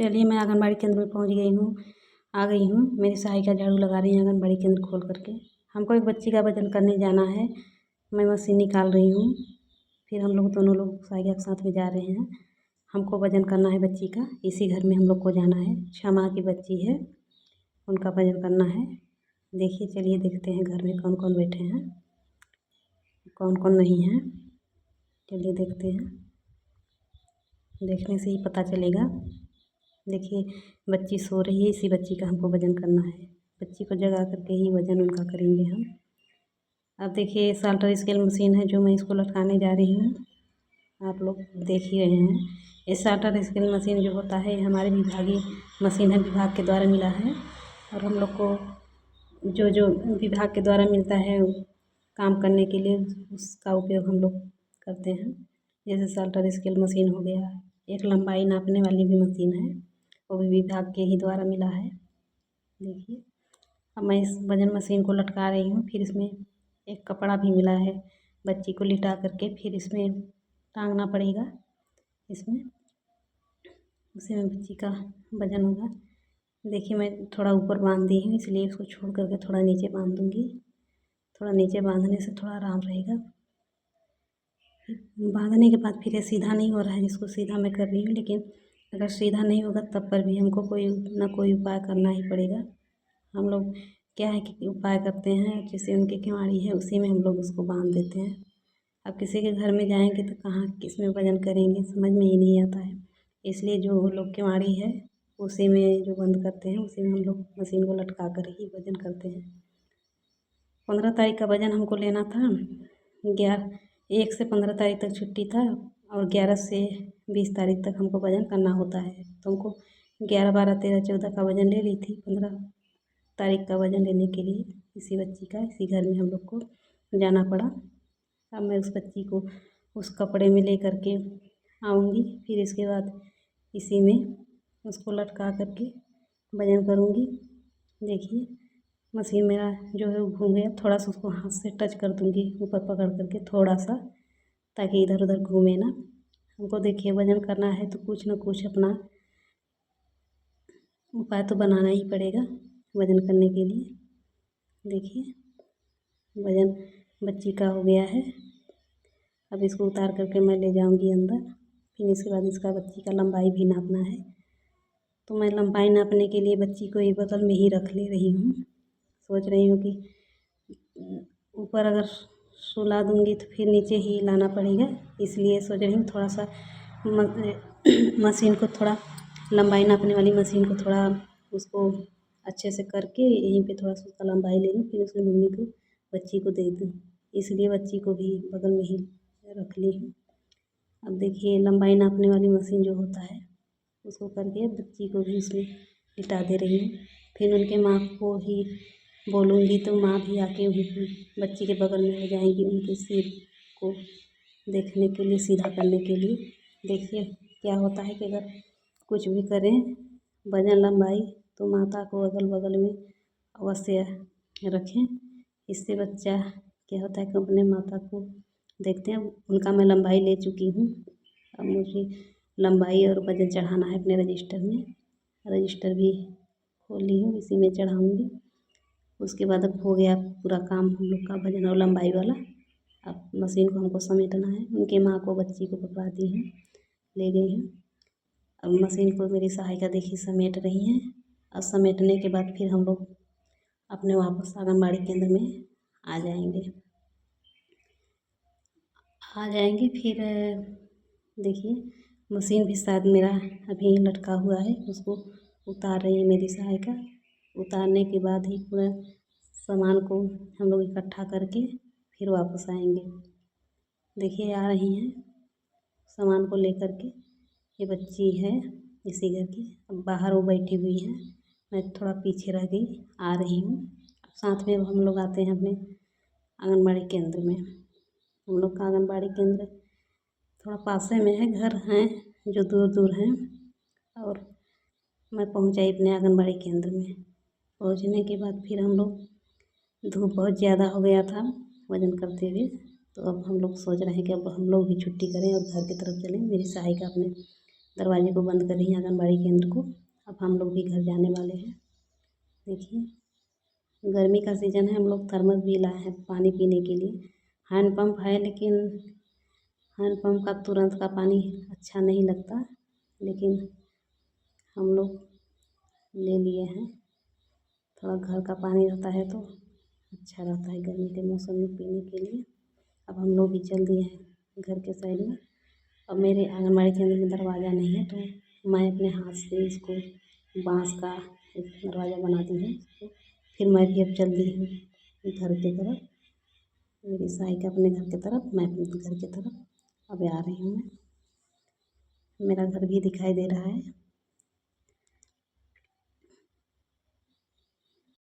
चलिए मैं आंगनबाड़ी केंद्र में पहुंच गई हूँ, आ गई हूँ। मेरी सहायिका झाड़ू लगा रही है आंगनबाड़ी केंद्र खोल करके। हमको एक बच्ची का वजन करने जाना है। मैं मशीन निकाल रही हूँ, फिर हम लोग दोनों लोग सहायिका के साथ में जा रहे हैं। हमको वजन करना है बच्ची का, इसी घर में हम लोग को जाना है। 6 माह की बच्ची है, उनका वजन करना है। देखिए चलिए देखते हैं घर में कौन कौन बैठे हैं, कौन कौन नहीं है। चलिए देखते हैं, देखने से ही पता चलेगा। देखिए बच्ची सो रही है, इसी बच्ची का हमको वजन करना है। बच्ची को जगा करके ही वजन उनका करेंगे हम। अब देखिए साल्टर स्केल मशीन है जो मैं इसको लटकाने जा रही हूँ, आप लोग देख ही रहे हैं। ये साल्टर स्केल मशीन जो होता है हमारे विभागीय मशीन है, विभाग के द्वारा मिला है। और हम लोग को जो विभाग के द्वारा मिलता है काम करने के लिए, उसका उपयोग हम लोग करते हैं। जैसे साल्टर स्केल मशीन हो गया, एक लंबाई नापने वाली भी मशीन है, वो भी विभाग के ही द्वारा मिला है। देखिए अब मैं इस वजन मशीन को लटका रही हूँ। फिर इसमें एक कपड़ा भी मिला है, बच्ची को लिटा करके फिर इसमें टांगना पड़ेगा। इसमें उसी में बच्ची का वजन होगा। देखिए मैं थोड़ा ऊपर बांध दी हूँ, इसलिए इसको छोड़ करके थोड़ा नीचे बांध दूँगी। थोड़ा नीचे बांधने से थोड़ा आराम रहेगा। बांधने के बाद फिर ये सीधा नहीं हो रहा है, जिसको सीधा मैं कर रही हूँ, लेकिन अगर सीधा नहीं होगा तब पर भी हमको कोई ना कोई उपाय करना ही पड़ेगा। हम लोग क्या है कि उपाय करते हैं, जैसे उनकी किवाड़ी है उसी में हम लोग उसको बांध देते हैं। अब किसी के घर में जाएंगे तो कहाँ किस में वजन करेंगे, समझ में ही नहीं आता है। इसलिए जो लोग किवाड़ी है उसी में जो बंद करते हैं, उसी में हम लोग मशीन को लटका कर ही वजन करते हैं। 15 तारीख का वजन हमको लेना था। 1 से 15 तारीख तक छुट्टी था और 11 से 20 तारीख तक हमको वजन करना होता है। तो हमको 11, 12, 13, 14 का वजन ले ली थी। 15 तारीख का वजन लेने के लिए इसी बच्ची का इसी घर में हम लोग को जाना पड़ा। अब मैं उस बच्ची को उस कपड़े में ले करके आऊँगी, फिर इसके बाद इसी में उसको लटका करके वजन करूँगी। देखिए मशीन मेरा जो है वो घूम गया, थोड़ा सा उसको हाथ से टच कर दूँगी ऊपर पकड़ करके थोड़ा सा, ताकि इधर उधर घूमे ना। हमको देखिए वजन करना है तो कुछ ना कुछ अपना उपाय तो बनाना ही पड़ेगा वजन करने के लिए। देखिए वजन बच्ची का हो गया है। अब इसको उतार करके मैं ले जाऊंगी अंदर। फिर इसके बाद इसका बच्ची का लंबाई भी नापना है, तो मैं लंबाई नापने के लिए बच्ची को एक बगल में ही रख ले रही हूँ। सोच रही हूँ कि ऊपर अगर सुला दूँगी तो फिर नीचे ही लाना पड़ेगा, इसलिए सोच रही हूँ थोड़ा सा मशीन को थोड़ा लंबाई नापने वाली मशीन को थोड़ा उसको अच्छे से करके यहीं पे थोड़ा सा उसका लंबाई ले लूँ, फिर उसकी मम्मी को बच्ची को दे दूँ। इसलिए बच्ची को भी बगल में ही रख ली हूँ। अब देखिए लंबाई नापने वाली मशीन जो होता है उसको करके बच्ची को भी इसमें लिटा दे रही हूँ। फिर उनके माँ को ही बोलूँगी तो माँ भी आके बच्ची के बगल में हो जाएंगी, उनके सिर को देखने के लिए, सीधा करने के लिए। देखिए क्या होता है कि अगर कुछ भी करें वजन लंबाई तो माता को अगल बगल में अवश्य रखें। इससे बच्चा क्या होता है कि अपने माता को देखते हैं। उनका मैं लंबाई ले चुकी हूँ, अब मुझे लंबाई और वजन चढ़ाना है अपने रजिस्टर में। रजिस्टर भी खोल ली हूँ, इसी में चढ़ाऊँगी। उसके बाद अब हो गया पूरा काम हम लोग का वजन और लंबाई वाला। अब मशीन को हमको समेटना है। उनकी माँ को बच्ची को पकड़ा दी हूँ, ले गई हूँ। अब मशीन को मेरी सहायिका देखिए समेट रही हैं। और समेटने के बाद फिर हम लोग अपने वापस आंगनबाड़ी केंद्र में आ जाएंगे। फिर देखिए मशीन भी शायद मेरा अभी लटका हुआ है, उसको उतार रही है मेरी सहायिका। उतारने के बाद ही पूरा सामान को हम लोग इकट्ठा करके फिर वापस आएंगे। देखिए आ रही हैं सामान को लेकर के। ये बच्ची है इसी घर की। अब बाहर वो बैठी हुई है, मैं थोड़ा पीछे रह गई, आ रही हूँ। साथ में हम लोग आते हैं अपने आंगनबाड़ी केंद्र में। हम लोग का आंगनबाड़ी केंद्र थोड़ा पासे में है, घर हैं जो दूर दूर हैं। और मैं पहुँच आई अपने आंगनबाड़ी केंद्र में। पहुँचने के बाद फिर हम लोग धूप बहुत ज़्यादा हो गया था वजन करते हुए, तो अब हम लोग सोच रहे हैं कि अब हम लोग भी छुट्टी करें और घर की तरफ चलें। मेरी सहायिका अपने दरवाजे को बंद कर रही हैं आंगनबाड़ी केंद्र को। अब हम लोग भी घर जाने वाले हैं। देखिए गर्मी का सीज़न है, हम लोग थर्मस भी लाए हैं पानी पीने के लिए। हैंडपम्प है लेकिन हैंडपम्प का तुरंत का पानी अच्छा नहीं लगता, लेकिन हम लोग ले लिए हैं। थोड़ा घर का पानी रहता है तो अच्छा रहता है गर्मी के मौसम में पीने के लिए। अब हम लोग भी चल दिए हैं घर के साइड में। अब मेरे आंगनबाड़ी केंद्र में दरवाज़ा नहीं है तो मैं अपने हाथ से इसको बांस का एक दरवाज़ा बनाती हूँ उसको। फिर मैं भी अब चल दी हूँ घर की तरफ, मेरी साइक अपने घर की तरफ, मैं अपने घर की तरफ अब आ रही हूँ। मैं मेरा घर भी दिखाई दे रहा है।